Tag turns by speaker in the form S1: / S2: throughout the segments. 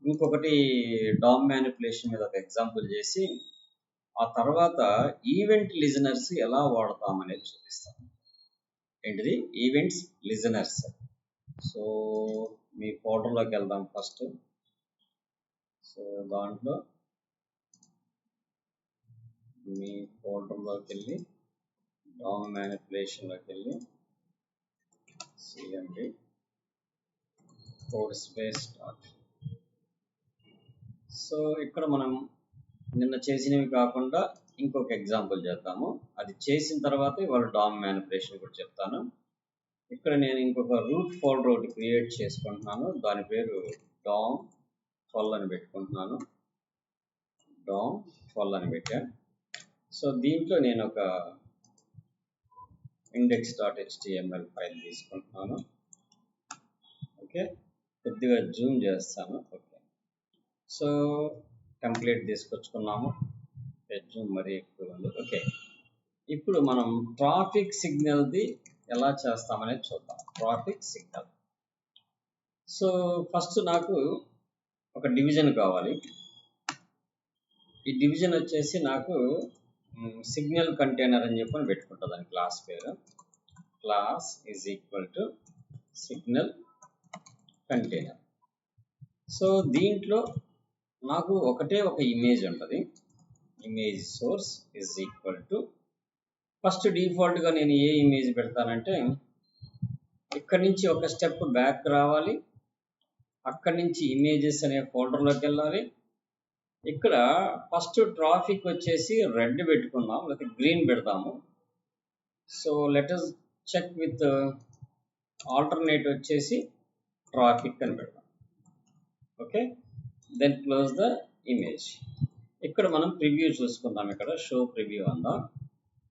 S1: ఇంకొకటి dam manipulation మీద ఒక ఎగ్జాంపుల్ చేసి ఆ తర్వాత ఈవెంట్ లిజనర్స్ ఎలా వాడతాం అనేది చూపిస్తాను. ఏంటిది ఈవెంట్స్ లిజనర్స్. సో మీ ఫోల్డర్లోకి వెళ్దాం ఫస్ట్. సో దాంట్లో మీ ఫోల్డర్లోకి వెళ్ళి డామ్ మ్యానిపులేషన్లోకి వెళ్ళి cmd code space start. So ఇక్కడ మనం నిన్న చేసినవి కాకుండా ఇంకొక ఎగ్జాంపుల్ చేద్దాము. అది చేసిన తర్వాత ఇవాళ డామ్ మ్యానిపులేషన్ కూడా చెప్తాను. ఇక్కడ నేను ఇంకొక రూట్ ఫోల్డర్ ఒకటి క్రియేట్ చేసుకుంటున్నాను. దాని పేరు డామ్ 12 అని పెట్టుకుంటున్నాను. డామ్ 12 అని పెట్టాను. సో దీంట్లో నేను ఒక index.html ఫైల్ తీసుకుంటున్నాను. ఓకే, కొద్దిగా జూమ్ చేస్తాను. ఓకే, సో టెంప్లెట్ తీసుకొచ్చుకున్నాము. జూమ్ మరీ ఎక్కువ ఉంది. ఓకే, ఇప్పుడు మనం ట్రాఫిక్ సిగ్నల్ది ఎలా చేస్తామనేది చూద్దాం. Traffic signal. సో ఫస్ట్ నాకు ఒక డివిజన్ కావాలి. ఈ డివిజన్ వచ్చేసి నాకు సిగ్నల్ కంటైనర్ అని చెప్పని పెట్టుకుంటా. దాని క్లాస్ పేరు class is equal to signal container. So దీంట్లో నాకు ఒకటే ఒక ఇమేజ్ ఉంటుంది. Image source is equal to first డిఫాల్ట్గా నేను ఏ ఇమేజ్ పెడతానంటే ఇక్కడ నుంచి ఒక స్టెప్ బ్యాక్ రావాలి. అక్కడి నుంచి ఇమేజెస్ అనే ఫోల్డర్లోకి వెళ్ళాలి. ఇక్కడ ఫస్ట్ ట్రాఫిక్ వచ్చేసి రెడ్ పెట్టుకుందాం, లేకపోతే గ్రీన్ పెడతాము. So let us check with alternate వచ్చేసి ట్రాఫిక్ అని పెడతాం. Okay, then close the image. ఇక్కడ మనం ప్రివ్యూ చూసుకుందాం. ఇక్కడ షో ప్రివ్యూ అందాం.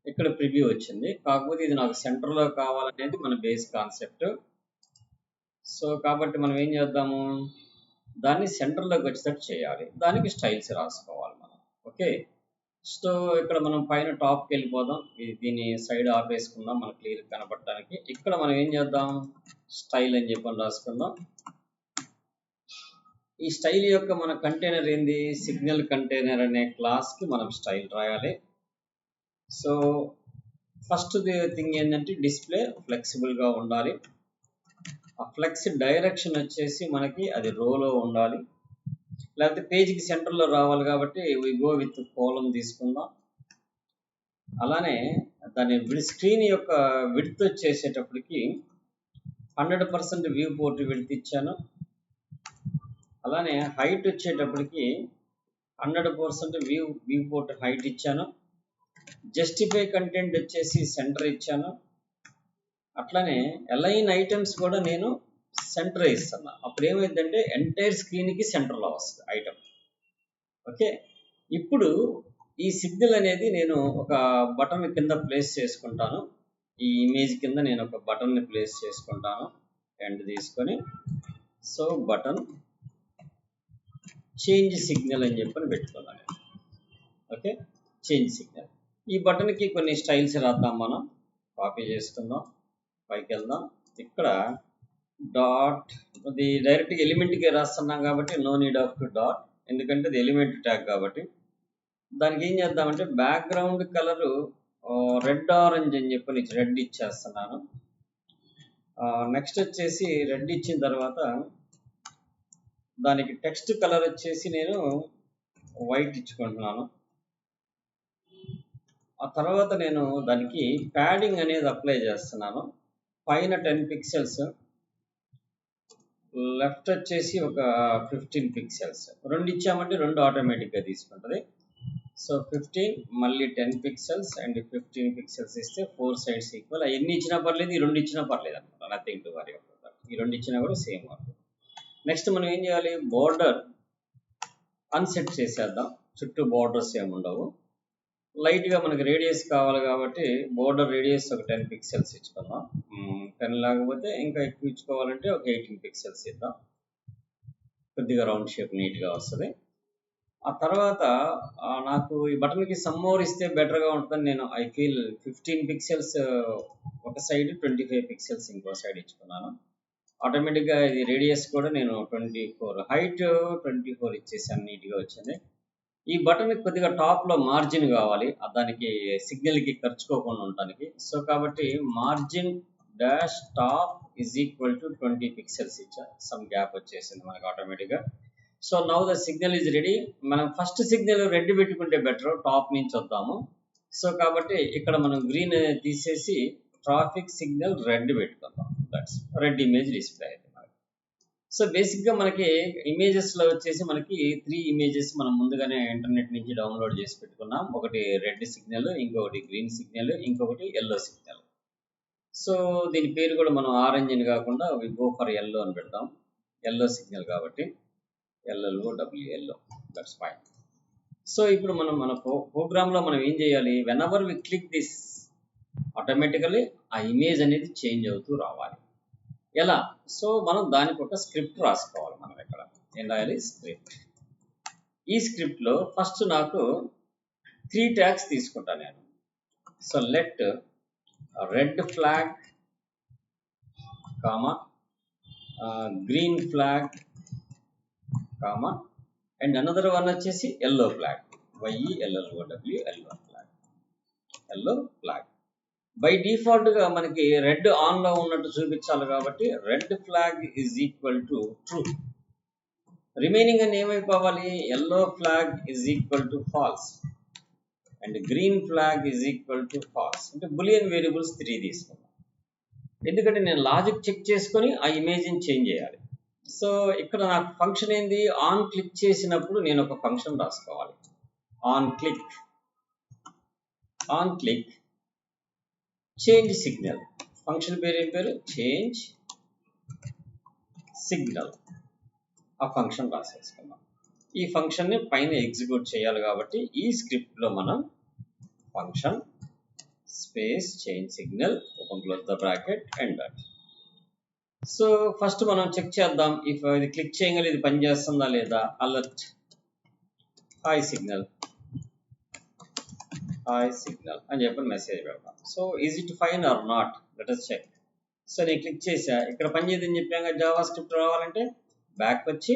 S1: ఇక్కడ ప్రివ్యూ వచ్చింది, కాకపోతే ఇది నాకు సెంటర్లో కావాలనేది మన బేస్ కాన్సెప్ట్. సో కాబట్టి మనం ఏం చేద్దాము, దాన్ని సెంటర్లోకి వచ్చేటట్టు చేయాలి. దానికి స్టైల్స్ రాసుకోవాలి మనం. ఓకే, సో ఇక్కడ మనం పైన టాప్కి వెళ్ళిపోదాం. దీన్ని సైడ్ ఆపేసుకుందాం మనకు క్లియర్ కనపడటానికి. ఇక్కడ మనం ఏం చేద్దాం, స్టైల్ అని చెప్పని రాసుకుందాం. ఈ స్టైల్ యొక్క మన కంటైనర్ ఏంది, సిగ్నల్ కంటైనర్ అనే క్లాస్కి మనం స్టైల్ రాయాలి. సో ఫస్ట్ థింగ్ ఏంటంటే డిస్ప్లే ఫ్లెక్సిబుల్గా ఉండాలి. ఆ ఫ్లెక్స్ డైరెక్షన్ వచ్చేసి మనకి అది రోలో ఉండాలి, లేకపోతే పేజీకి సెంటర్లో రావాలి. కాబట్టి వి గో విత్ కాలమ్ తీసుకుందాం. అలానే దాని స్క్రీన్ యొక్క విడ్త్ వచ్చేసేటప్పటికి 100% వ్యూ పోర్ట్ విడ్త్ ఇచ్చాను. అలానే హైట్ వచ్చేటప్పటికి 100% వ్యూ పోర్ట్ హైట్ ఇచ్చాను. జస్టిఫై కంటెంట్ వచ్చేసి సెంటర్ ఇచ్చాను. అట్లానే అలైన్ ఐటమ్స్ కూడా నేను సెంటర్ ఇస్తున్నా. అప్పుడు ఏమైందంటే ఎంటైర్ స్క్రీన్కి సెంటర్లో వస్తుంది ఐటమ్. ఓకే, ఇప్పుడు ఈ సిగ్నల్ అనేది నేను ఒక బటన్ కింద ప్లేస్ చేసుకుంటాను. ఈ ఇమేజ్ కింద నేను ఒక బటన్ని ప్లేస్ చేసుకుంటాను. ఎండ్ తీసుకొని సో బటన్ చేంజ్ సిగ్నల్ అని చెప్పని పెట్టుకున్నాను. Okay, change signal. ఈ బటన్కి కొన్ని స్టైల్స్ రాద్దాం. మనం కాపీ చేసుకుందాం, పైకి వెళ్దాం. ఇక్కడ డాట్, అది డైరెక్ట్గా ఎలిమెంట్కి రాస్తున్నాం కాబట్టి no need of to dot, ఎందుకంటే అది ఎలిమెంట్ ట్యాగ్ కాబట్టి. దానికి ఏం చేద్దామంటే బ్యాక్గ్రౌండ్ కలరు రెడ్ ఆరెంజ్ అని చెప్పని రెడ్ ఇచ్చేస్తున్నాను. నెక్స్ట్ వచ్చేసి రెడ్ ఇచ్చిన తర్వాత దానికి టెక్స్ట్ కలర్ వచ్చేసి నేను వైట్ ఇచ్చుకుంటున్నాను. ఆ తర్వాత నేను దానికి ప్యాడింగ్ అనేది అప్లై చేస్తున్నాను. పైన 10 పిక్సెల్స్, లెఫ్ట్ వచ్చేసి ఒక 15 పిక్సెల్స్. రెండు ఇచ్చామంటే రెండు ఆటోమేటిక్గా తీసుకుంటుంది. సో 15 మళ్ళీ 10 పిక్సెల్స్ అండ్ 15 పిక్సెల్స్ ఇస్తే 4 సైడ్స్ ఈక్వల్. ఎన్ని ఇచ్చినా పర్లేదు, ఈ రెండు ఇచ్చినా పర్లేదు అనమాట. Nothing to worry about. ఈ రెండు ఇచ్చినా కూడా సేమ్ అవుతుంది. నెక్స్ట్ మనం ఏం చేయాలి, బోర్డర్ అన్సెట్ చేసేద్దాం. చుట్టూ బోర్డర్స్ ఏమి ఉండవు. లైట్గా మనకి రేడియస్ కావాలి కాబట్టి బోర్డర్ రేడియస్ ఒక 10 పిక్సెల్స్ ఇచ్చుకుందాం. 10 లేకపోతే ఇంకా ఎక్కువ ఇచ్చుకోవాలంటే ఒక 18 పిక్సెల్స్ ఇద్దాం. కొద్దిగా రౌండ్ షేప్ నీట్గా వస్తుంది. ఆ తర్వాత నాకు ఈ బటన్కి సమ్మోర్ ఇస్తే బెటర్గా ఉంటుందని నేను ఐ ఫీల్ 15 పిక్సెల్స్ ఒక సైడ్, 25 పిక్సెల్స్ ఇంకో సైడ్ ఇచ్చుకున్నాను. ఆటోమేటిక్గా ఇది రేడియస్ కూడా నేను 24, హైట్ 24 ఇచ్చేసాను, నీట్గా వచ్చింది. ఈ బటన్ కొద్దిగా టాప్లో మార్జిన్ కావాలి, దానికి సిగ్నల్కి ఖర్చుకోకుండా ఉండడానికి. సో కాబట్టి margin dash top is equal to 20 pixels ఇచ్చా, సమ్ గ్యాప్ వచ్చేసింది మనకు ఆటోమేటిక్గా. So now the signal is ready. మనం ఫస్ట్ సిగ్నల్ రెడ్ పెట్టుకుంటే బెటర్, టాప్ నుంచి వద్దాము. సో కాబట్టి ఇక్కడ మనం గ్రీన్ తీసేసి ట్రాఫిక్ సిగ్నల్ రెడ్ పెట్టుకుందాం. దట్స్ రెడ్ ఇమేజ్ డిస్ప్లే అయితే మనకి. సో బేసిక్గా మనకి ఇమేజెస్లో వచ్చేసి మనకి 3 ఇమేజెస్ మనం ముందుగానే ఇంటర్నెట్ నుంచి డౌన్లోడ్ చేసి పెట్టుకున్నాం. ఒకటి రెడ్ సిగ్నల్, ఇంకొకటి గ్రీన్ సిగ్నల్, ఇంకొకటి ఎల్లో సిగ్నల్. సో దీని పేరు కూడా మనం ఆరెంజ్ అని కాకుండా వి గో ఫర్ ఎల్లో అని పెడతాం, ఎల్లో సిగ్నల్ కాబట్టి LLOW, దట్స్ ఫైన్. సో ఇప్పుడు మనం మన ప్రోగ్రామ్లో మనం ఏం చేయాలి, whenever we click this automatically ఆ ఇమేజ్ అనేది చేంజ్ అవుతూ రావాలి. ఎలా? సో మనం దానికి ఒక స్క్రిప్ట్ రాసుకోవాలి. మనం ఇక్కడ ఏం రాయాలి, స్క్రిప్ట్. ఈ స్క్రిప్ట్లో ఫస్ట్ నాకు 3 ట్యాగ్స్ తీసుకుంటాను నేను. So let red flag comma green flag comma and another one వచ్చేసి yellow flag, YELLOW, yellow flag. By డిఫాల్ట్గా మనకి రెడ్ ఆన్లో ఉన్నట్టు చూపించాలి కాబట్టి red flag is equal to true. Remaining అని ఏమైపోవాలి, yellow flag is equal to false and green flag is equal to false. అంటే బులియన్ వేరియబుల్స్ 3 తీసుకున్నాం, ఎందుకంటే నేను లాజిక్ చెక్ చేసుకొని ఆ ఇమేజ్ని చేంజ్ చేయాలి. సో ఇక్కడ నాకు ఫంక్షన్ ఏంది, ఆన్ క్లిక్ చేసినప్పుడు నేను ఒక ఫంక్షన్ రాసుకోవాలి. On click change signal, function పేరు ఏం పేరు, చేంజ్ సిగ్నల్. ఆ ఫంక్షన్ రాసేసుకున్నాం. ఈ ఫంక్షన్ని పైన ఎగ్జిక్యూట్ చేయాలి కాబట్టి ఈ స్క్రిప్ట్లో మనం function space change signal, open close the bracket and that. So first మనం చెక్ చేద్దాం, ఇఫ్ ఇది క్లిక్ చేయగలి ఇది పనిచేస్తుందా లేదా. అలర్ట్ హాయ్ సిగ్నల్ అని చెప్పి మెసేజ్ పెడతాం. So is it fine or not, let us check. So నేను క్లిక్ చేసా, ఇక్కడ పనిచేయదని చెప్పాక జావా స్క్రిప్ట్ రావాలంటే బ్యాక్ వచ్చి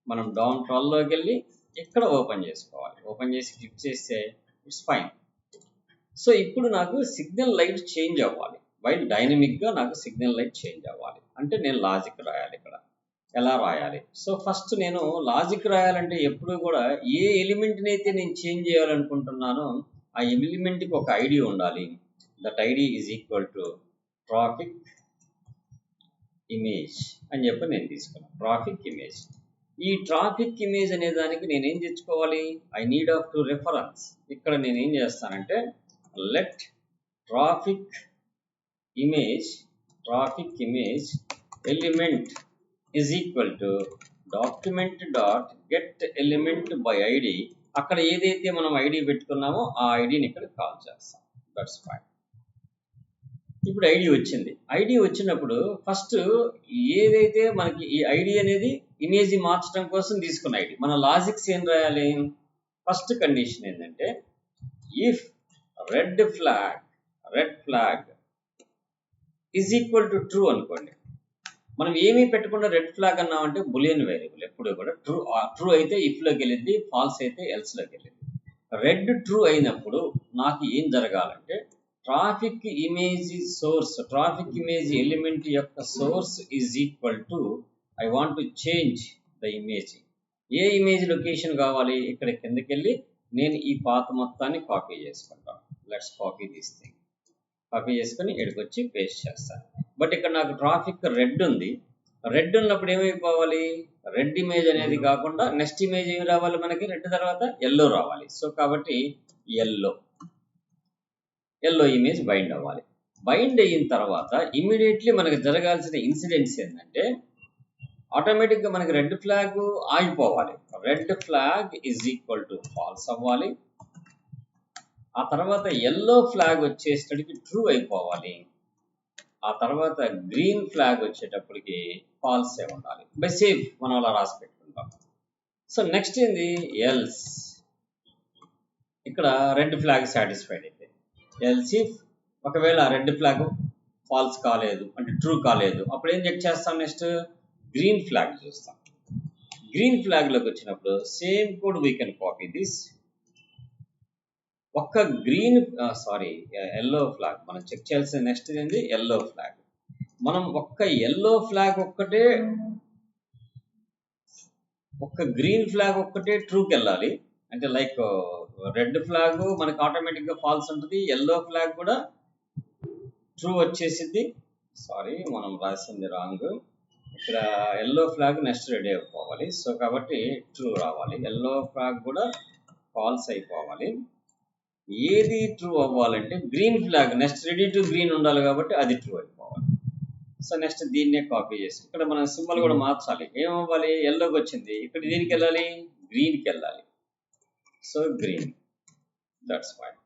S1: మనం డౌన్ 12లోకి వెళ్ళి ఇక్కడ ఓపెన్ చేసుకోవాలి. ఓపెన్ చేసి క్లిక్ చేస్తే ఇట్స్ ఫైన్. సో ఇప్పుడు నాకు సిగ్నల్ లైట్ చేంజ్ అవ్వాలి, వైల్ డైనమిక్గా నాకు సిగ్నల్ లైట్ చేంజ్ అవ్వాలి అంటే నేను లాజిక్ రాయాలి. ఇక్కడ ఎలా రాయాలి, సో ఫస్ట్ నేను లాజిక్ రాయాలంటే ఎప్పుడు కూడా ఏ ఎలిమెంట్ని అయితే నేను చేంజ్ చేయాలనుకుంటున్నానో ఆ ఎలిమెంట్కి ఒక ఐడి ఉండాలి. That ID is equal to traffic image అని చెప్పి నేను తీసుకున్నాను, ట్రాఫిక్ ఇమేజ్. ఈ ట్రాఫిక్ ఇమేజ్ అనే దానికి నేనేం తెచ్చుకోవాలి, I need of to reference. ఇక్కడ నేనేం చేస్తానంటే let traffic image element is equal to document dot get element by ID. అక్కడ ఏదైతే మనం ఐడి పెట్టుకున్నామో ఆ ఐడిని ఇక్కడ కాల్ చేస్తాం. That's fine. ఇప్పుడు ఐడి వచ్చింది. ఐడి వచ్చినప్పుడు ఫస్ట్ ఏదైతే మనకి ఈ ఐడి అనేది ఇమేజ్ మార్చడం కోసం తీసుకున్న ఐడి, మన లాజిక్స్ ఏం రాయాలి, ఫస్ట్ కండిషన్ ఏంటంటే if red flag is equal to true అనుకోండి. మనం ఏమీ పెట్టకుండా రెడ్ ఫ్లాగ్ అన్నామంటే బులియన్ వేరియబుల్ ఎప్పుడు కూడా ట్రూ అయితే ఇఫ్లోకి వెళ్ళింది, ఫాల్స్ అయితే ఎల్స్లోకి వెళ్ళింది. రెడ్ ట్రూ అయినప్పుడు నాకు ఏం జరగాలంటే ట్రాఫిక్ ఇమేజ్ ఎలిమెంట్ యొక్క source is equal to I want to change the image. A image location కావాలి, ఇక్కడ కిందకి వెళ్ళి నేను ఈ పాత్ మొత్తాన్ని కాపీ చేసుకుంటాను. Let's copy this thing. Copy చేసుకొని ఇక్కడికి వచ్చి పేస్ట్ చేస్తాను. బట్ ఇక్కడ నాకు ట్రాఫిక్ రెడ్ ఉంది. రెడ్ ఉన్నప్పుడు ఏమైపోవాలి, రెడ్ ఇమేజ్ అనేది కాకుండా నెక్స్ట్ ఇమేజ్ ఏమి రావాలి మనకి, రెడ్ తర్వాత ఎల్లో రావాలి. సో కాబట్టి ఎల్లో ఇమేజ్ బైండ్ అవ్వాలి. బైండ్ అయిన తర్వాత ఇమీడియట్లీ మనకి జరగాల్సిన ఇన్సిడెంట్స్ ఏంటంటే ఆటోమేటిక్గా మనకి రెడ్ ఫ్లాగ్ ఆగిపోవాలి. Red flag is equal to false అవ్వాలి. ఆ తర్వాత ఎల్లో ఫ్లాగ్ వచ్చేసరికి ట్రూ అయిపోవాలి. ఆ తర్వాత గ్రీన్ ఫ్లాగ్ వచ్చేటప్పటికి ఫాల్స్ ఉండాలి. బై సేఫ్ మనం అలా రాసి పెట్టుకుంటాం. సో నెక్స్ట్ ఏంది, ఎల్స్. ఇక్కడ రెడ్ ఫ్లాగ్ సాటిస్ఫైడ్ అయితే ఎల్స్ ఇఫ్ ఒకవేళ రెడ్ ఫ్లాగ్ ఫాల్స్ కాలేదు అంటే ట్రూ కాలేదు, అప్పుడు ఏం చెక్ చేస్తాం, నెక్స్ట్ గ్రీన్ ఫ్లాగ్ చూస్తాం. గ్రీన్ ఫ్లాగ్లోకి వచ్చినప్పుడు same code we can copy this. ఒక్క గ్రీన్ ఎల్లో ఫ్లాగ్ మనం చెక్ చేయాల్సిన నెక్స్ట్ ఏంటి, ఎల్లో ఫ్లాగ్. మనం ఒక్క ఎల్లో ఫ్లాగ్ ఒక్కటే, ఒక్క గ్రీన్ ఫ్లాగ్ ఒక్కటే ట్రూకి వెళ్ళాలి. అంటే లైక్ రెడ్ ఫ్లాగ్ మనకి ఆటోమేటిక్గా ఫాల్స్ ఉంటుంది, ఎల్లో ఫ్లాగ్ కూడా ట్రూ వచ్చేసింది. మనం రాసింది రాంగ్. ఇక్కడ ఎల్లో ఫ్లాగ్ నెక్స్ట్ రెడీ అయిపోవాలి. సో కాబట్టి ట్రూ రావాలి, ఎల్లో ఫ్లాగ్ కూడా ఫాల్స్ అయిపోవాలి. ఏది ట్రూ అవ్వాలంటే green flag next ready to green ఉండాలి కాబట్టి అది ట్రూ అయిపోవాలి. సో నెక్స్ట్ దీన్నే కాపీ చేసి ఇక్కడ మనం సింబల్ కూడా మార్చాలి. ఏమవ్వాలి, ఎల్లోకి వచ్చింది, ఇక్కడ దీనికి వెళ్ళాలి, గ్రీన్కి వెళ్ళాలి. So green, that's fine.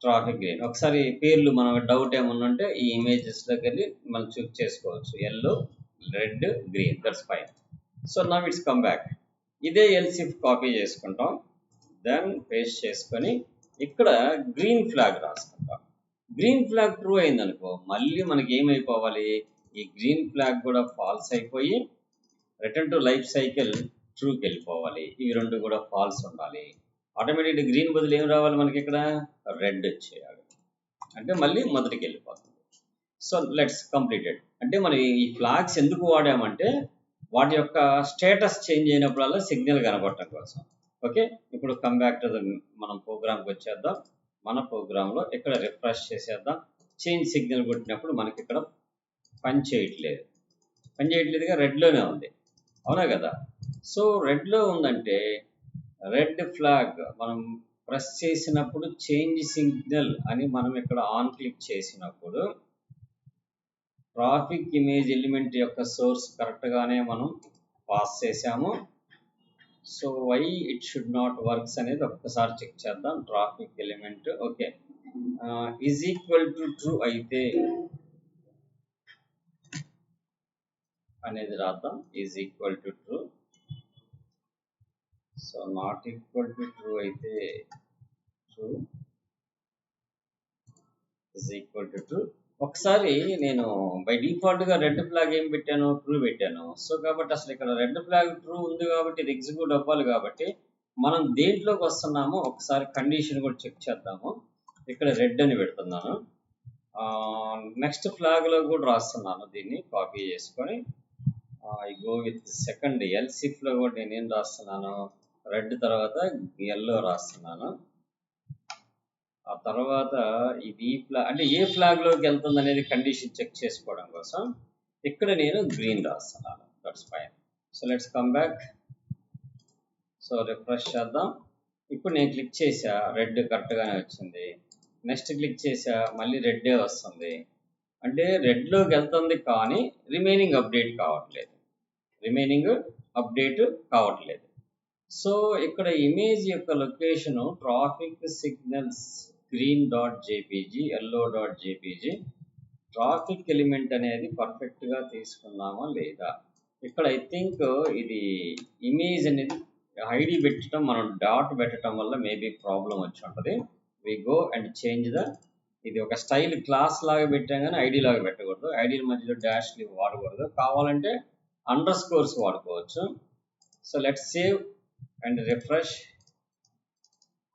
S1: Traffic green. ఒకసారి పేర్లు మనం డౌట్ ఏమన్నా ఉంటే ఈ ఇమేజెస్లోకి వెళ్ళి మనం చెక్ చేసుకోవచ్చు. Yellow, red, green, that's fine. So now it's come back. ఇదే ఎల్సిఫ్ కాపీ చేసుకుంటాం, దెన్ పేస్ట్ చేసుకొని ఇక్కడ గ్రీన్ ఫ్లాగ్ రాసుకుంటాం. గ్రీన్ ఫ్లాగ్ ట్రూ అయిందనుకో మళ్ళీ మనకి ఏమైపోవాలి, ఈ గ్రీన్ ఫ్లాగ్ కూడా ఫాల్స్ అయిపోయి రిటర్న్ టు లైఫ్ సైకిల్ ట్రూకి వెళ్ళిపోవాలి. ఇవి రెండు కూడా ఫాల్స్ ఉండాలి. ఆటోమేటిక్గా గ్రీన్ బదులు ఏం రావాలి మనకి, ఇక్కడ రెడ్ వచ్చేయాలి, అంటే మళ్ళీ మొదటికి వెళ్ళిపోతుంది. So let's completed. అంటే మనం ఈ ఫ్లాగ్స్ ఎందుకు వాడామంటే వాటి యొక్క స్టేటస్ చేంజ్ అయినప్పుడల్లా సిగ్నల్ కనబడటం కోసం. ఓకే, ఇప్పుడు కమ్ బ్యాక్ టు మనం ప్రోగ్రామ్కి వచ్చేద్దాం. మన ప్రోగ్రాంలో ఇక్కడ రిఫ్రెష్ చేసేద్దాం. చేంజ్ సిగ్నల్ కొట్టినప్పుడు మనకి ఇక్కడ పని చేయట్లేదుగా, రెడ్లోనే ఉంది, అవునా కదా. సో రెడ్లో ఉందంటే రెడ్ ఫ్లాగ్ మనం ప్రెస్ చేసినప్పుడు చేంజ్ సిగ్నల్ అని మనం ఇక్కడ ఆన్ క్లిక్ చేసినప్పుడు ట్రాఫిక్ ఇమేజ్ ఎలిమెంట్ యొక్క సోర్స్ కరెక్ట్గానే మనం పాస్ చేసాము. So why it should not works అనేది ఒక్కసారి చెక్ చేద్దాం. Traffic element okay is equal to true అయితే అనేది రాద్దాం. Is equal to true. So not equal to true అయితే true, is equal to true. ఒకసారి నేను బై డిఫాల్ట్గా రెడ్ ఫ్లాగ్ ఏం పెట్టాను, ట్రూ పెట్టాను. సో కాబట్టి అసలు ఇక్కడ రెడ్ ఫ్లాగ్ ట్రూ ఉంది కాబట్టి ఇది ఎగ్జిక్యూట్ అవ్వాలి. కాబట్టి మనం దేంట్లోకి వస్తున్నామో ఒకసారి కండిషన్ కూడా చెక్ చేద్దాము. ఇక్కడ రెడ్ అని పెడుతున్నాను. నెక్స్ట్ ఫ్లాగ్లో కూడా రాస్తున్నాను, దీన్ని కాపీ చేసుకొని ఐ గో విత్ సెకండ్ ఎల్సిఫ్లో కూడా నేను ఏం రాస్తున్నాను, రెడ్ తర్వాత ఎల్లో రాస్తున్నాను. ఆ తర్వాత ఇది ఫ్లాగ్ అంటే ఏ ఫ్లాగ్లోకి వెళ్తుంది అనేది కండిషన్ చెక్ చేసుకోవడం కోసం ఇక్కడ నేను గ్రీన్ రాస్తున్నాను. That's fine. So let's come back. So refresh చేద్దాం. ఇప్పుడు నేను క్లిక్ చేసా, రెడ్ కరెక్ట్గానే వచ్చింది. నెక్స్ట్ క్లిక్ చేసా, మళ్ళీ రెడ్డే వస్తుంది. అంటే రెడ్లోకి వెళ్తుంది కానీ రిమైనింగ్ అప్డేట్ కావట్లేదు. సో ఇక్కడ ఇమేజ్ యొక్క location traffic signals green.jpg, yellow.jpg. Traffic element అనేది పర్ఫెక్ట్గా తీసుకున్నామా లేదా. ఇక్కడ ఐ థింక్ ఇది ఇమేజ్ అనేది ఐడి పెట్టడం, మనం డాట్ పెట్టడం వల్ల మేబీ ప్రాబ్లం వచ్చి ఉంటుంది. వి గో అండ్ చేంజ్ ఇది ఒక స్టైల్ క్లాస్ లాగా పెట్టాం కానీ ఐడి లాగా పెట్టకూడదు. ఐడిల మధ్యలో డాష్లు వాడకూడదు. కావాలంటే అండర్ స్కోర్స్ వాడుకోవచ్చు. So let's save and refresh.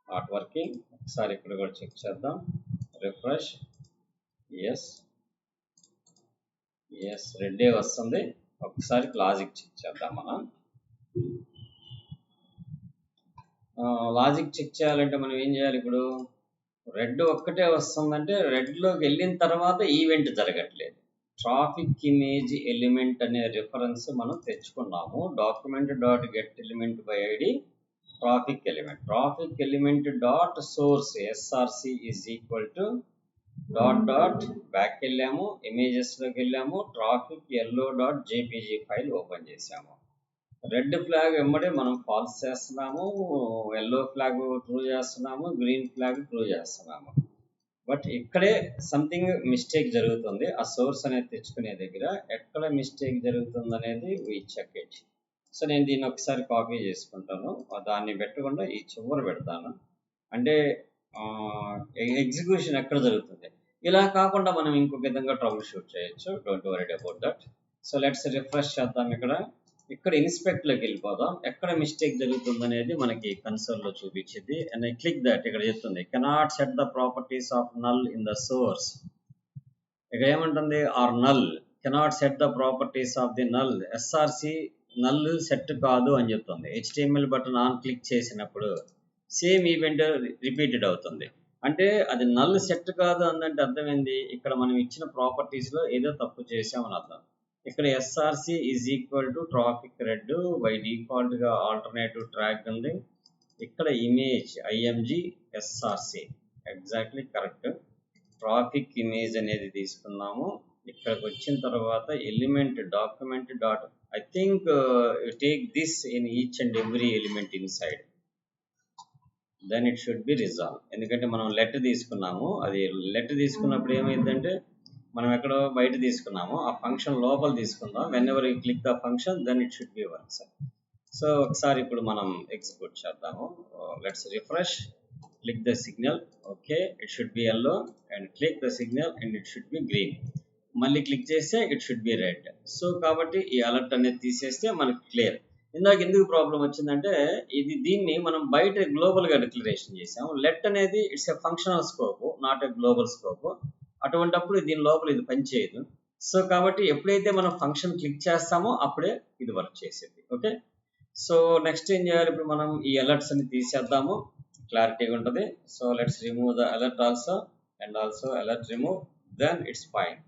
S1: Not working. ఒకసారి ఇక్కడ కూడా చెక్ చేద్దాం. రిఫ్రెష్. ఎస్ రెడ్డే వస్తుంది. ఒకసారి లాజిక్ చెక్ చేద్దాం. మనం లాజిక్ చెక్ చేయాలంటే మనం ఏం చేయాలి, ఇప్పుడు రెడ్ ఒక్కటే వస్తుందంటే రెడ్లోకి వెళ్ళిన తర్వాత ఈవెంట్ జరగట్లేదు. ట్రాఫిక్ ఇమేజ్ ఎలిమెంట్ అనే రిఫరెన్స్ మనం తెచ్చుకున్నాము. Document dot get element by ID traffic element dot source SRC is equal to dot back వెళ్ళాము, ఇమేజెస్లోకి వెళ్ళాము, ట్రాఫిక్ yellow.jpg ఫైల్ ఓపెన్ చేసాము. రెడ్ ఫ్లాగ్ వెంబడే మనం ఫాల్స్ చేస్తున్నాము, ఎల్లో ఫ్లాగ్ ట్రూ చేస్తున్నాము, గ్రీన్ ఫ్లాగ్ ట్రూ చేస్తున్నాము. బట్ ఇక్కడే సంథింగ్ మిస్టేక్ జరుగుతుంది. ఆ సోర్స్ అనేది తెచ్చుకునే దగ్గర ఎక్కడ మిస్టేక్ జరుగుతుంది అనేది వీ చెక్ ఇట్. సో నేను దీన్ని ఒకసారి కాపీ చేసుకుంటాను, దాన్ని పెట్టకుండా ఈ చివర పెడతాను. అంటే ఎగ్జిక్యూషన్ ఎక్కడ జరుగుతుంది, ఇలా కాకుండా మనం ఇంకొక విధంగా ట్రబుల్ షూట్ చేయొచ్చు. Don't worry about that. So let's refresh చేద్దాం. ఇక్కడ ఇన్స్పెక్ట్లోకి వెళ్ళిపోదాం. ఎక్కడ మిస్టేక్ జరుగుతుందనేది మనకి కన్సోల్లో చూపించింది. And I click that. ఇక్కడ చెప్తుంది cannot set the properties of null in the source. ఇక్కడ ఏమంటుంది, or null cannot set the properties of the null. SRC null set కాదు అని చెప్తుంది. HTML బటన్ ఆన్ క్లిక్ చేసినప్పుడు సేమ్ ఈవెంట్ రిపీటెడ్ అవుతుంది. అంటే అది నల్ సెట్ కాదు అందంటే అర్థమైంది, ఇక్కడ మనం ఇచ్చిన ప్రాపర్టీస్లో ఏదో తప్పు చేసామని అర్థం. ఇక్కడ SRC is equal to traffic red, by డిఫాల్ట్గా ఆల్టర్నేటివ్ ట్రాక్ ఉంది. ఇక్కడ image IMG SRC exactly correct. Traffic image అనేది తీసుకున్నాము. ఇక్కడికి వచ్చిన తర్వాత element document dot I think take this in each and every element inside, then it should be resolve. ఎందుకంటే మనం లెట్ తీసుకున్నాము. అది లెట్ తీసుకున్నప్పుడు ఏమైందంటే మనం ఎక్కడో బయట తీసుకున్నాము, ఆ ఫంక్షన్ లోపల తీసుకుందాం. Whenever you click the function then it should be works. So ఒకసారి ఇప్పుడు మనం ఎగ్జిక్యూట్ చేద్దాము. Let's refresh, click the signal. Okay, it should be yellow and click the signal and it should be green. మళ్ళీ click చేస్తే it should be red. So కాబట్టి ఈ alert అనేది తీసేస్తే మనకి క్లియర్. ఇందాక ఎందుకు ప్రాబ్లం వచ్చిందంటే దీన్ని మనం బయట గ్లోబల్గా డిక్లరేషన్ చేసాము. లెట్ అనేది it's a functional scope, not a global scope. అటువంటప్పుడు దీని లోపల ఇది పనిచేయదు. సో కాబట్టి ఎప్పుడైతే మనం ఫంక్షన్ క్లిక్ చేస్తామో అప్పుడే ఇది వర్క్ చేసేది. ఓకే, సో నెక్స్ట్ ఏం చేయాలి, ఇప్పుడు మనం ఈ అలర్ట్స్ అన్ని తీసేద్దాము, క్లారిటీగా ఉంటుంది. So let's remove the alert also and also alert remove, then it's fine.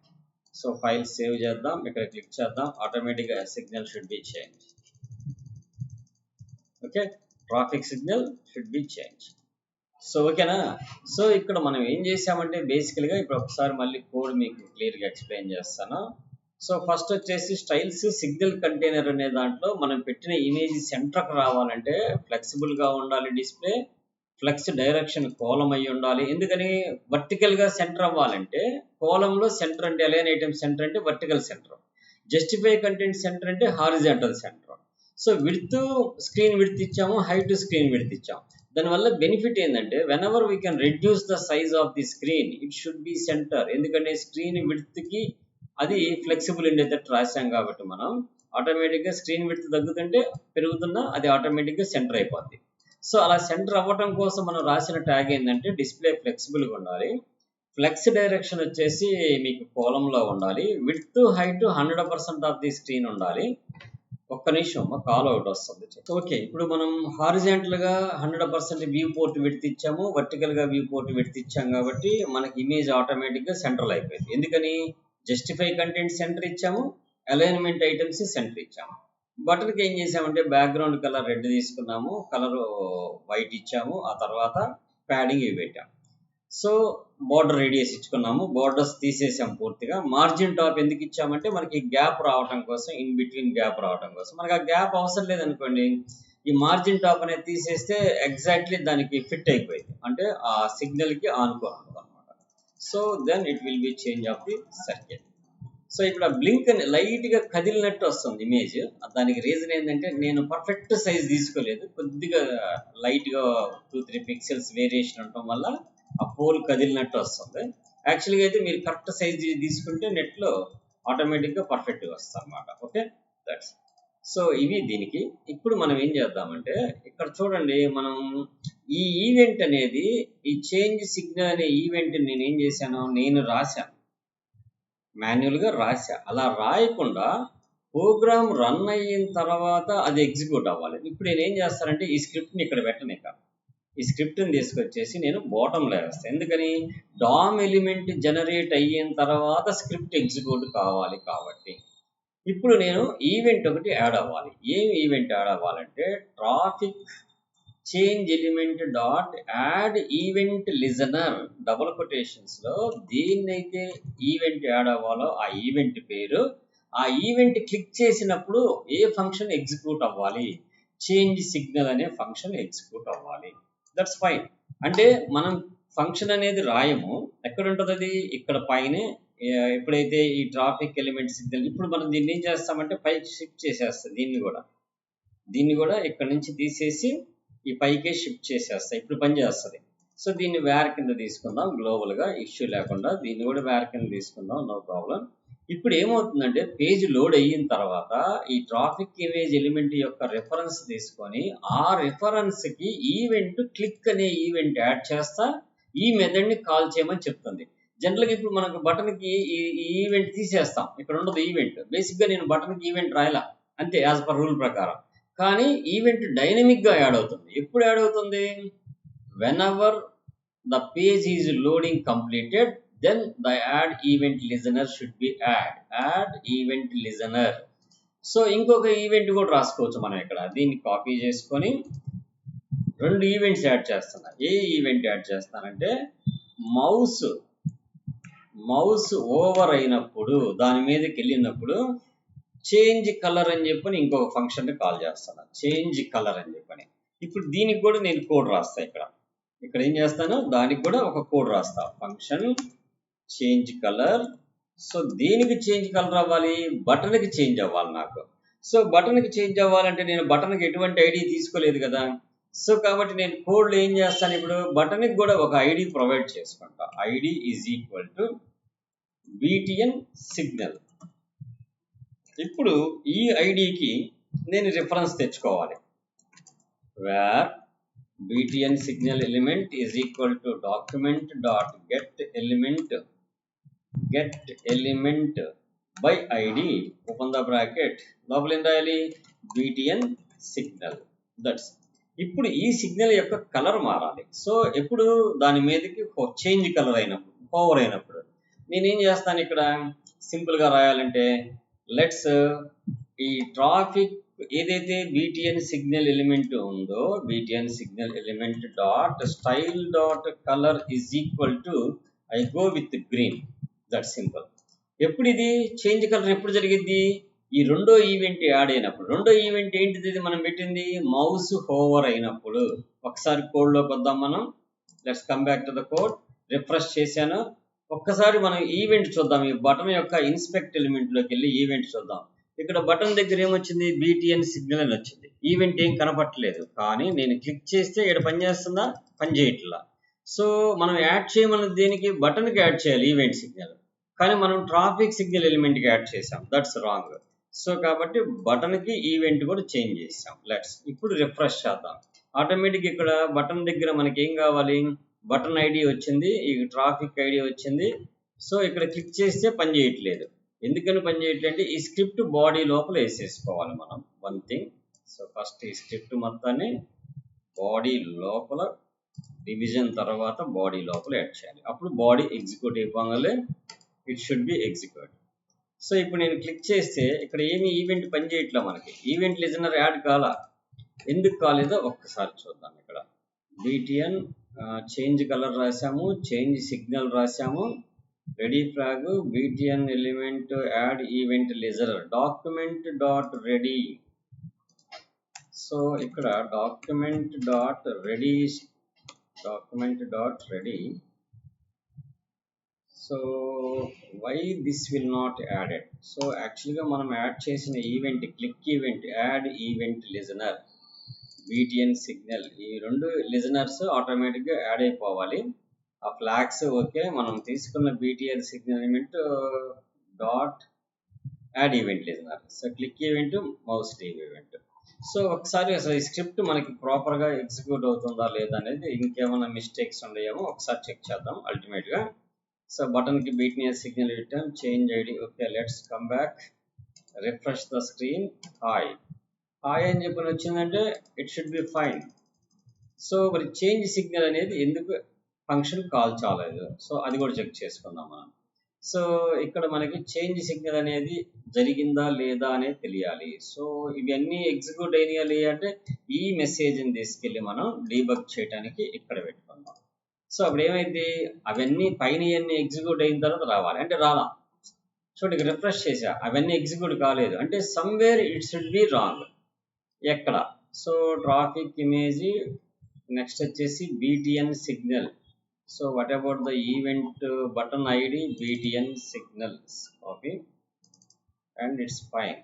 S1: So file save చేద్దాం, ఇక్కడ క్లిక్ చేద్దాం. ఆటోమేటిక్గా signal should be change. Okay, traffic signal should be change. So ఓకేనా. సో ఇక్కడ మనం ఏం చేసామంటే బేసికల్గా ఇప్పుడు ఒకసారి మళ్ళీ కోడ్ మీకు క్లియర్గా ఎక్స్ప్లెయిన్ చేస్తాను. సో ఫస్ట్ వచ్చేసి స్టైల్స్ సిగ్నల్ కంటైనర్ అనే దాంట్లో మనం పెట్టిన ఇమేజ్ సెంటర్కి రావాలంటే ఫ్లెక్సిబుల్గా ఉండాలి డిస్ప్లే, ఫ్లెక్స్ డైరెక్షన్ కోలం అయి ఉండాలి. ఎందుకని వర్టికల్గా సెంటర్ అవ్వాలంటే కోలంలో సెంటర్ అంటే అలైన్ ఐటమ్ సెంటర్ అంటే vertical centre, justify content centre అంటే horizontal centre. So width screen width ఇచ్చాము, హైట్ స్క్రీన్ విడ్త్ ఇచ్చాము. దానివల్ల బెనిఫిట్ ఏంటంటే whenever we can reduce the size of the screen it should be centre. ఎందుకంటే screen విడ్త్కి అది flexible ఉండేటట్టు రాసాం కాబట్టి మనం ఆటోమేటిక్గా స్క్రీన్ విడ్త్ తగ్గుతుంటే పెరుగుతున్నా అది ఆటోమేటిక్గా సెంటర్ అయిపోద్ది. సో అలా సెంటర్ అవ్వటం కోసం మనం రాసిన ట్యాగ్ ఏంటంటే డిస్ప్లే ఫ్లెక్సిబుల్గా ఉండాలి, ఫ్లెక్స్ డైరెక్షన్ వచ్చేసి మీకు కోలంలో ఉండాలి, width height 100% of the screen ఉండాలి. ఒక్క నిమిషం కాల్ అవుట్ వస్తుంది. ఓకే, ఇప్పుడు మనం హారిజాంటల్గా 100% వ్యూ పోర్ట్ విడ్త్ ఇచ్చాము, వర్టికల్గా వ్యూ పోర్ట్ విడ్త్ ఇచ్చాం కాబట్టి మనకి ఇమేజ్ ఆటోమేటిక్గా సెంట్రల్ అయిపోయింది. ఎందుకని జస్టిఫై కంటెంట్ సెంటర్ ఇచ్చాము, అలైన్మెంట్ ఐటమ్స్ సెంటర్ ఇచ్చాము. బటన్కి ఏం చేసామంటే బ్యాక్గ్రౌండ్ కలర్ రెడ్ తీసుకున్నాము, కలర్ వైట్ ఇచ్చాము, ఆ తర్వాత ప్యాడింగ్ ఇవి పెట్టాము. సో బోర్డర్ రేడియస్ ఇచ్చుకున్నాము, బోర్డర్స్ తీసేసాం పూర్తిగా. మార్జిన్ టాప్ ఎందుకు ఇచ్చామంటే మనకి గ్యాప్ రావటం కోసం, ఇన్ బిట్వీన్ గ్యాప్ రావటం కోసం. మనకి ఆ గ్యాప్ అవసరం లేదనుకోండి, ఈ మార్జిన్ టాప్ అనేది తీసేస్తే ఎగ్జాక్ట్లీ దానికి ఫిట్ అయిపోయింది, అంటే ఆ సిగ్నల్కి ఆనుకోవాలి అనమాట. So then it will be change of the circle. So ఇక్కడ బ్లింక్ అని లైట్గా కదిలినట్టు వస్తుంది ఇమేజ్. దానికి రీజన్ ఏంటంటే నేను పర్ఫెక్ట్ సైజ్ తీసుకోలేదు, కొద్దిగా లైట్గా 2-3 పిక్సెల్స్ వేరియేషన్ ఉండటం వల్ల ఆ పోల్ కదిలినట్టు వస్తుంది. యాక్చువల్గా అయితే మీరు కరెక్ట్ సైజ్ తీసుకుంటే నెట్లో ఆటోమేటిక్గా పర్ఫెక్ట్గా వస్తుంది అనమాట. Okay, that's. సో ఇవి దీనికి. ఇప్పుడు మనం ఏం చేద్దామంటే ఇక్కడ చూడండి, మనం ఈ ఈవెంట్ అనేది ఈ చేంజ్ సిగ్నల్ అనే ఈవెంట్ నేను ఏం చేశాను, నేను రాశాను, మాన్యువల్గా రాశా. అలా రాయకుండా ప్రోగ్రామ్ రన్ అయిన తర్వాత అది ఎగ్జిక్యూట్ అవ్వాలి. ఇప్పుడు నేను ఏం చేస్తానంటే ఈ స్క్రిప్ట్ని ఇక్కడ పెట్టనిక, ఈ స్క్రిప్ట్ని తీసుకొచ్చేసి నేను బాటంలో వేస్తాను. ఎందుకని డామ్ ఎలిమెంట్ జనరేట్ అయిన తర్వాత స్క్రిప్ట్ ఎగ్జిక్యూట్ కావాలి కాబట్టి. ఇప్పుడు నేను ఈవెంట్ ఒకటి యాడ్ అవ్వాలి. ఏం ఈవెంట్ యాడ్ అవ్వాలంటే traffic change element dot add event listener, double కొటేషన్స్లో దేన్నైతే ఈవెంట్ యాడ్ అవ్వాలో ఆ ఈవెంట్ పేరు, ఆ ఈవెంట్ క్లిక్ చేసినప్పుడు ఏ ఫంక్షన్ ఎగ్జిక్యూట్ అవ్వాలి, చేంజ్ సిగ్నల్ అనే ఫంక్షన్ ఎగ్జిక్యూట్ అవ్వాలి. That's fine. అంటే మనం ఫంక్షన్ అనేది రాయము, ఎక్కడ ఉంటుంది అది, ఇక్కడ పైనే. ఎప్పుడైతే ఈ ట్రాఫిక్ ఎలిమెంట్ సిగ్నల్, ఇప్పుడు మనం దీన్ని ఏం చేస్తామంటే పైకి షిఫ్ట్ చేసేస్తాం, దీన్ని కూడా ఇక్కడ నుంచి తీసేసి ఈ పైకే షిఫ్ట్ చేసేస్తాం. ఇప్పుడు పని చేస్తుంది. సో దీన్ని వేర్ కింద తీసుకుందాం, గ్లోబల్గా ఇష్యూ లేకుండా దీన్ని కూడా వేర్ కింద తీసుకుందాం, నో ప్రాబ్లం. ఇప్పుడు ఏమవుతుందంటే పేజ్ లోడ్ అయిన తర్వాత ఈ ట్రాఫిక్ ఇమేజ్ ఎలిమెంట్ యొక్క రిఫరెన్స్ తీసుకొని ఆ రిఫరెన్స్కి ఈవెంట్ క్లిక్ అనే ఈవెంట్ యాడ్ చేస్తా ఈ మెథడ్ని కాల్ చేయమని చెప్తుంది. జనరల్గా ఇప్పుడు మనకు బటన్కి ఈ ఈవెంట్ తీసేస్తాం, ఇక్కడ ఉండదు ఈవెంట్. బేసిక్గా నేను బటన్కి ఈవెంట్ రాయలా, అంతే యాజ్ పర్ రూల్ ప్రకారం. కానీ ఈవెంట్ డైనమిక్గా యాడ్ అవుతుంది. ఎప్పుడు యాడ్ అవుతుంది? whenever the page is loading completed, then the add event listener should be add event listener. So ఇంకొక ఈవెంట్ కూడా రాసుకోవచ్చు మనం ఇక్కడ. దీన్ని కాపీ చేసుకొని 2 ఈవెంట్స్ యాడ్ చేస్తున్నా. ఏ ఈవెంట్ యాడ్ చేస్తానంటే మౌస్ ఓవర్ అయినప్పుడు దాని మీదకి వెళ్ళినప్పుడు చేంజ్ కలర్ అని చెప్పని ఇంకొక ఫంక్షన్ కాల్ చేస్తాను, చేంజ్ కలర్ అని చెప్పని. ఇప్పుడు దీనికి కూడా నేను కోడ్ రాస్తా. ఇక్కడ ఏం చేస్తాను, దానికి కూడా ఒక కోడ్ రాస్తా, ఫంక్షన్ చేంజ్ కలర్. సో దీనికి చేంజ్ కలర్ అవ్వాలి, బటన్కి చేంజ్ అవ్వాలి నాకు. సో బటన్కి చేంజ్ అవ్వాలంటే నేను బటన్కి ఎటువంటి ఐడి తీసుకోలేదు కదా. సో కాబట్టి నేను కోడ్లో ఏం చేస్తాను, ఇప్పుడు బటన్కి కూడా ఒక ఐడి ప్రొవైడ్ చేసుకుంటా. ID is equal to BTN signal. ఇప్పుడు ఈ ఐడికి నేను రిఫరెన్స్ తెచ్చుకోవాలి. Where BTN signal element is equal to document dot get element by ID, open the bracket, లోపల ఏం రాయాలి, BTN signal. దట్స్. ఇప్పుడు ఈ సిగ్నల్ యొక్క కలర్ మారాలి. సో ఎప్పుడు దాని మీదకి చేంజ్ కలర్ అయినప్పుడు, పవర్ అయినప్పుడు నేనేం చేస్తాను, ఇక్కడ సింపుల్గా రాయాలంటే లెట్స్ ఈ ట్రాఫిక్ ఏదైతే BTN సిగ్నల్ ఎలిమెంట్ ఉందో BTN signal element dot style dot colour is equal to I go with green. That simple. ఎప్పుడు ఇది చేంజ్ కలర్ ఎప్పుడు జరిగింది, ఈ రెండో ఈవెంట్ యాడ్ అయినప్పుడు. రెండో ఈవెంట్ ఏంటిది, ఇది మనం పెట్టింది మౌస్ హోవర్ అయినప్పుడు. ఒకసారి కోడ్లోకి వద్దాం మనం. Let's come back to the code. Refresh చేశాను. ఒక్కసారి మనం ఈవెంట్ చూద్దాం. ఈ బటన్ యొక్క ఇన్స్పెక్ట్ ఎలిమెంట్లోకి వెళ్ళి ఈవెంట్ చూద్దాం. ఇక్కడ బటన్ దగ్గర ఏమొచ్చింది, BTN సిగ్నల్ అని వచ్చింది. ఈవెంట్ ఏం కనపట్టలేదు, కానీ నేను క్లిక్ చేస్తే ఇక్కడ పనిచేస్తుందా, పని చేయట్లా. సో మనం యాడ్ చేయమన్నది దేనికి, బటన్కి యాడ్ చేయాలి ఈవెంట్ సిగ్నల్, కానీ మనం ట్రాఫిక్ సిగ్నల్ ఎలిమెంట్కి యాడ్ చేసాం. That's wrong. సో కాబట్టి బటన్కి ఈవెంట్ కూడా చేంజ్ చేసాం. లెట్స్ ఇప్పుడు రిఫ్రెష్ చేద్దాం. ఆటోమేటిక్ ఇక్కడ బటన్ దగ్గర మనకి ఏం కావాలి, బటన్ ఐడి వచ్చింది, ఈ ట్రాఫిక్ ఐడి వచ్చింది. సో ఇక్కడ క్లిక్ చేస్తే పని చేయట్లేదు. ఎందుకని పని చేయట్లేదు అంటే ఈ స్క్రిప్ట్ బాడీ లోపల వేసేసుకోవాలి మనం. వన్ థింగ్, సో ఫస్ట్ ఈ స్క్రిప్ట్ మొత్తాన్ని బాడీ లోపల డివిజన్ తర్వాత బాడీ లోపల యాడ్ చేయాలి. అప్పుడు బాడీ ఎగ్జిక్యూట్ అయిపోగానే it should B execute. So ఇప్పుడు నేను క్లిక్ చేస్తే ఇక్కడ ఏమి ఈవెంట్ పని చేయట్లా, మనకి ఈవెంట్ లిజనర్ యాడ్ కాలా. ఎందుకు కాలేదో ఒక్కసారి చూద్దాం. ఇక్కడ BTN చేంజ్ కలర్ రాసాము, చేంజ్ సిగ్నల్ రాసాము, ready flag BTN element add event listener document dot ready. So ఇక్కడ document dot ready. So why this will not added. So యాక్చువల్గా మనం యాడ్ చేసిన event click event add event listener BTN signal, ఈ రెండు listeners ఆటోమేటిక్గా add అయిపోవాలి. ఆ flags okay, మనం తీసుకున్న BTN signal element dot add event listener. So click event mouse leave event. So ఒకసారి అసలు ఈ స్క్రిప్ట్ మనకి ప్రాపర్గా ఎగ్జిక్యూట్ అవుతుందా లేదా అనేది, ఇంకేమైనా మిస్టేక్స్ ఉన్నాయేమో ఒకసారి చెక్ చేద్దాం అల్టిమేట్గా. సో బటన్కి BTN signal return change ID. Okay, let's come back, refresh the screen. Hi అని చెప్పని వచ్చిందంటే it should be fine. So మరి చేంజ్ సిగ్నల్ అనేది ఎందుకు ఫంక్షన్ కాల్ చాలేదు, సో అది కూడా చెక్ చేసుకుందాం మనం. సో ఇక్కడ మనకి చేంజ్ సిగ్నల్ అనేది జరిగిందా లేదా అనేది తెలియాలి. సో ఇవన్నీ ఎగ్జిక్యూట్ అయినాయి అంటే ఈ మెసేజ్ని తీసుకెళ్ళి మనం డీబగ్ చేయడానికి ఇక్కడ పెట్టుకుందాం. సో అప్పుడు ఏమైంది, అవన్నీ పైన అన్నీ ఎగ్జిక్యూట్ అయిన తర్వాత రావాలి అంటే రాలా. చూడండి రిఫ్రెష్ చేసా, అవన్నీ ఎగ్జిక్యూట్ కాలేదు అంటే somewhere it should be wrong. ఎక్కడ, సో ట్రాఫిక్ ఇమేజ్, నెక్స్ట్ వచ్చేసి BTN signal. So what about the event button ID BTN signals, okay, and it's fine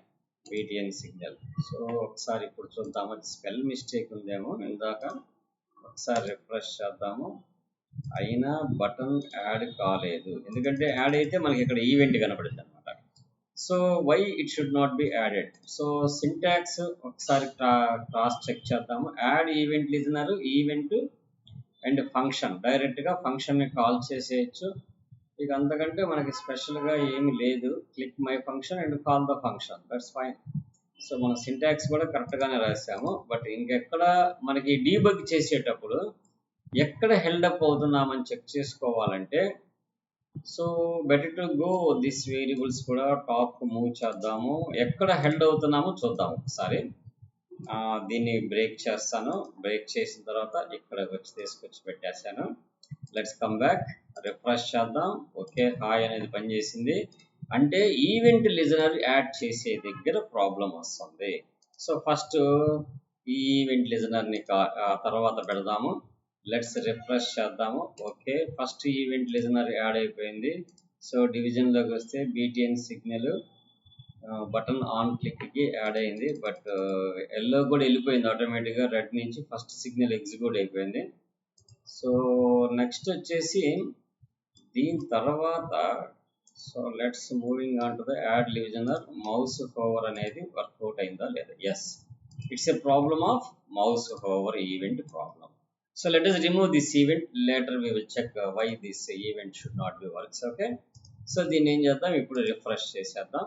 S1: BTN signal. So ఒకసారి ఇప్పుడు చూద్దాము, స్పెల్ మిస్టేక్ ఉందేమో ఇందాక. ఒకసారి రిఫ్రెష్ చేద్దాము. అయినా బటన్ యాడ్ కాలేదు, ఎందుకంటే యాడ్ అయితే మనకి ఇక్కడ ఈవెంట్ కనపడుతుంది అనమాట. So why it should not be added? So syntax ఒకసారి క్రాస్ చెక్ చేద్దాము. Add event listener, event and function, డైరెక్ట్గా ఫంక్షన్ని కాల్ చేసేయచ్చు. ఇక అంతకంటే మనకి స్పెషల్గా ఏమి లేదు. Click my function and call the function, that's fine. So మన సింటాక్స్ కూడా కరెక్ట్గానే రాసాము. బట్ ఇంకెక్కడ మనకి డీబగ్ చేసేటప్పుడు ఎక్కడ హెల్డప్ అవుతున్నామని చెక్ చేసుకోవాలంటే, so better to go this variables కూడా టాప్ మూవ్ చేద్దాము. ఎక్కడ హెల్డ్ అవుతున్నామో చూద్దాం ఒకసారి. దీన్ని బ్రేక్ చేస్తాను. బ్రేక్ చేసిన తర్వాత ఇక్కడ వచ్చి తీసుకొచ్చి పెట్టేశాను. లెట్స్ కమ్ బ్యాక్, రిఫ్రెష్ చేద్దాం. ఓకే, హాయ్ అనేది పనిచేసింది. అంటే ఈవెంట్ లిజనర్ యాడ్ చేసే దగ్గర ప్రాబ్లం వస్తుంది. సో ఫస్ట్ ఈ ఈవెంట్ లిజనర్ని తర్వాత పెడదాము. లెట్స్ రిఫ్రెష్ చేద్దాము. Okay, first event listener add అయిపోయింది. సో డివిజన్లోకి వస్తే బీటీఎన్ సిగ్నల్ బటన్ ఆన్ క్లిక్కి యాడ్ అయింది. బట్ ఎల్లో కూడా వెళ్ళిపోయింది ఆటోమేటిక్గా. రెడ్ నుంచి ఫస్ట్ సిగ్నల్ ఎగ్జిక్యూట్ అయిపోయింది. సో నెక్స్ట్ వచ్చేసి దీని తర్వాత, so let's moving on to the add listener. Mouse hover అనేది వర్కౌట్ అయిందా లేదా? Yes, it's a problem of mouse hover event problem. So let us remove this event. Later we will check why this event should not be works. Okay, so దీన్ని ఏం చేద్దాం, ఇప్పుడు refresh చేసేద్దాం.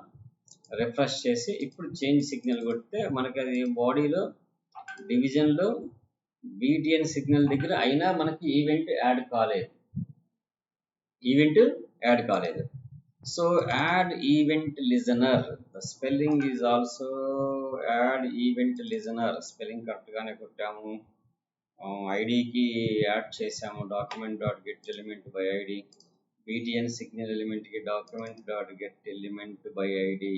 S1: Refresh చేసి ఇప్పుడు change signal కొడితే మనకి అది బాడీలో డివిజన్లో బీటీఎన్ సిగ్నల్ దగ్గర అయినా మనకి ఈవెంట్ యాడ్ కాలేదు. ఈవెంట్ యాడ్ కాలేదు. So add event listener, the spelling is also add event listener. Spelling కరెక్ట్గానే కొట్టాము. ఐడికి యాడ్ చేసాము. Document dot get element by ID. BTN signal ఎలిమెంట్కి document dot get element by ID.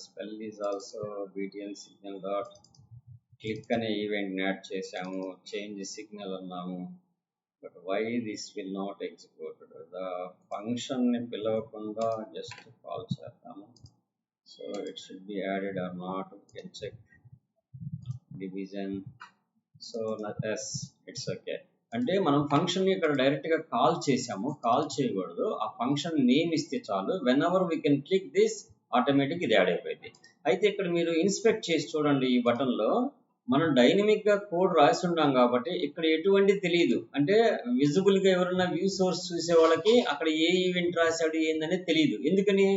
S1: Spell is also BTN signal dot click అనే ఈవెంట్ని add చేసాము. Change signal అన్నాము. But why this will not execute? The ఫంక్షన్ని పిలవకుండా just call చేద్దాము. So it should be added or not, we can check. Division, so yes, it's okay. అంటే మనం function ఇక్కడ డైరెక్ట్గా కాల్ చేసాము, కాల్ చేయకూడదు. ఆ ఫంక్షన్ నేమ్ ఇస్తే చాలు. When ever we can click this, automatic ఇది యాడ్ అయిపోయింది. అయితే ఇక్కడ మీరు ఇన్స్పెక్ట్ చేసి చూడండి, ఈ బటన్లో మనం డైనమిక్గా కోడ్ రాసి ఉన్నాం కాబట్టి ఇక్కడ ఎటువంటి తెలియదు. అంటే విజిబుల్గా ఎవరైనా వ్యూ సోర్స్ చూసే వాళ్ళకి అక్కడ ఏ ఈవెంట్ రాశాడు ఏందనేది తెలియదు. ఎందుకని?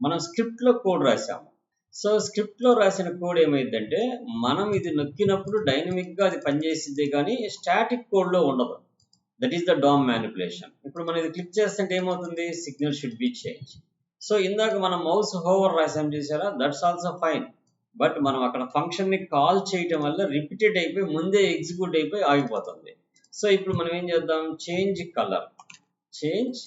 S1: మనం స్క్రిప్ట్లో కోడ్ రాసాము. సో స్క్రిప్ట్లో రాసిన కోడ్ ఏమైందంటే, మనం ఇది నొక్కినప్పుడు డైనమిక్గా అది పనిచేసిందే కానీ స్టాటిక్ కోడ్లో ఉండదు. That is the DOM manipulation. ఇప్పుడు మనం ఇది క్లిక్ చేస్తుంటే ఏమవుతుంది? Signal should be change. So ఇందాక మనం మౌస్ హోవర్ రాసాం చేసారా, దట్స్ ఆల్సో ఫైన్. బట్ మనం అక్కడ ఫంక్షన్ని కాల్ చేయటం వల్ల రిపీటెడ్ అయిపోయి ముందే ఎగ్జిక్యూట్ అయిపోయి ఆగిపోతుంది. సో ఇప్పుడు మనం ఏం చేద్దాం, change colour. Change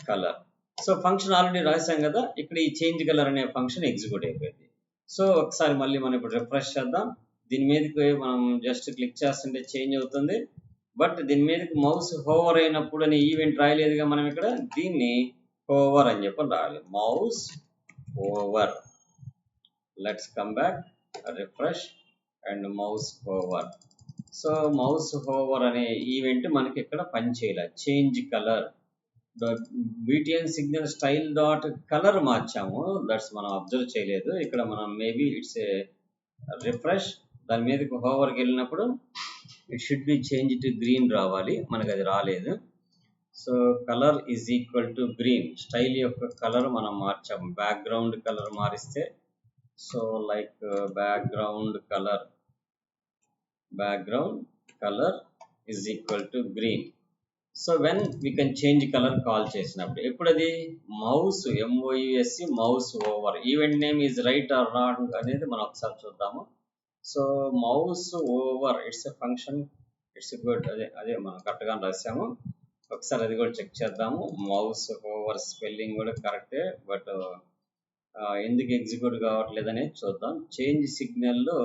S1: colour. So function already రాసాం కదా, ఇక్కడ ఈ చేంజ్ కలర్ అనే ఫంక్షన్ ఎగ్జిక్యూట్ అయిపోయింది. సో ఒకసారి మళ్ళీ మనం ఇప్పుడు రిఫ్రెష్ చేద్దాం. దీని మీదకి మనం జస్ట్ క్లిక్ చేస్తుంటే చేంజ్ అవుతుంది. బట్ దీని మీదకి మౌస్ హోవర్ అయినప్పుడు అనే ఈవెంట్ రాయలేదుగా మనం ఇక్కడ. దీన్ని హోవర్ అని చెప్పని రాయాలి, mouse over. Let's come back, refresh and mouse over. So mouse over అనే ఈవెంట్ మనకి ఇక్కడ పనిచేయాలి. Change colour, BTN signal style dot colour మార్చాము, దట్స్ మనం అబ్జర్వ్ చేయలేదు. ఇక్కడ మనం మేబీ ఇట్స్ ఏ రిఫ్రెష్, దాని మీదకి హోవర్కి వెళ్ళినప్పుడు it should be change to green రావాలి, మనకు అది రాలేదు. So colour is equal to green. Style యొక్క కలర్ మనం మార్చాము. బ్యాక్గ్రౌండ్ కలర్ మారిస్తే, so like background colour is equal to green. So when we can change colour call చేసినప్పుడు, ఎప్పుడు అది mouse MOUSC mouse over. Event name is right or wrong అనేది మనం ఒకసారి చూద్దాము. So mouse over it's a function, it's good. అదే మనం కరెక్ట్గా రాసాము. ఒకసారి అది కూడా చెక్ చేద్దాము. మౌస్ ఓవర్ స్పెల్లింగ్ కూడా కరెక్టే, బట్ ఎందుకు ఎగ్జిక్యూట్ కావట్లేదు అనేది చూద్దాం. చేంజ్ సిగ్నల్లో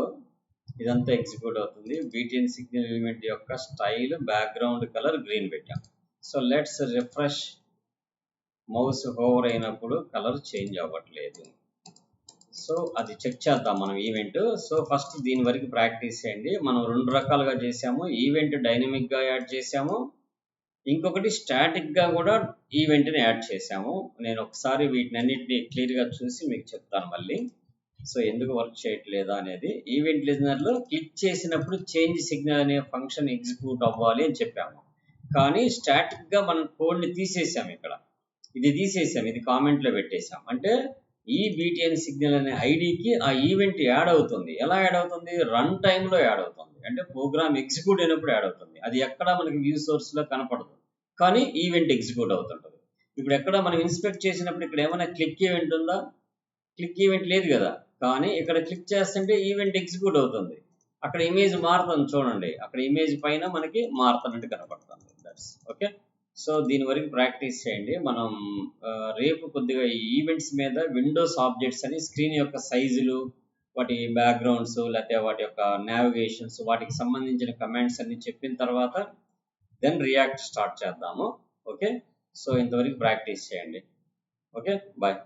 S1: ఇదంతా ఎగ్జిక్యూట్ అవుతుంది. బీటీఎన్ సిగ్నల్ ఎలిమెంట్ యొక్క స్టైల్ బ్యాక్గ్రౌండ్ కలర్ గ్రీన్ పెట్టాం. So let's refresh. Mouse hover అయినప్పుడు కలర్ చేంజ్ అవ్వట్లేదు. సో అది చెక్ చేద్దాం మనం ఈవెంట్. సో ఫస్ట్ దీని వరకు ప్రాక్టీస్ చేయండి. మనం రెండు రకాలుగా చేసాము. ఈవెంట్ డైనమిక్గా యాడ్ చేసాము, ఇంకొకటి స్టాటిక్గా కూడా ఈవెంట్ని యాడ్ చేసాము. నేను ఒకసారి వీటిని అన్నిటిని క్లియర్గా చూసి మీకు చెప్తాను మళ్ళీ. సో ఎందుకు వర్క్ చేయట్లేదా అనేది. ఈవెంట్ లిజనర్లో క్లిక్ చేసినప్పుడు చేంజ్ సిగ్నల్ అనే ఫంక్షన్ ఎగ్జిక్యూట్ అవ్వాలి అని చెప్పాము. కానీ స్టాటిక్గా మనం కోడ్ని తీసేసాం. ఇక్కడ ఇది తీసేసాం, ఇది కామెంట్లో పెట్టేసాం. అంటే ఈ బీటీఎన్ సిగ్నల్ అనే ఐడికి ఆ ఈవెంట్ యాడ్ అవుతుంది. ఎలా యాడ్ అవుతుంది? రన్ టైంలో యాడ్ అవుతుంది. అంటే ప్రోగ్రామ్ ఎగ్జిక్యూట్ అయినప్పుడు యాడ్ అవుతుంది. అది ఎక్కడ మనకి వ్యూ సోర్స్లో కనపడదు, కానీ ఈవెంట్ ఎగ్జిక్యూట్ అవుతుంటుంది. ఇప్పుడు ఎక్కడ మనం ఇన్స్పెక్ట్ చేసినప్పుడు ఇక్కడ ఏమైనా క్లిక్ ఈవెంట్ ఉందా? క్లిక్ ఈవెంట్ లేదు కదా. కానీ ఇక్కడ క్లిక్ చేస్తుంటే ఈవెంట్ ఎగ్జిక్యూట్ అవుతుంది. అక్కడ ఇమేజ్ మారుతుంది చూడండి. అక్కడ ఇమేజ్ పైన మనకి మారుతున్నట్టు కనపడుతుంది. That's okay. సో దీని వరకు ప్రాక్టీస్ చేయండి. మనం రేపు కొద్దిగా ఈ ఈవెంట్స్ మీద విండోస్ ఆబ్జెక్ట్స్ అని స్క్రీన్ యొక్క సైజులు, వాటి బ్యాక్గ్రౌండ్స్, లేకపోతే వాటి యొక్క నావిగేషన్స్, వాటికి సంబంధించిన కమాండ్స్ అన్ని చెప్పిన తర్వాత దెన్ రియాక్ట్ స్టార్ట్ చేద్దాము. ఓకే. సో ఇంతవరకు ప్రాక్టీస్ చేయండి. Okay, bye.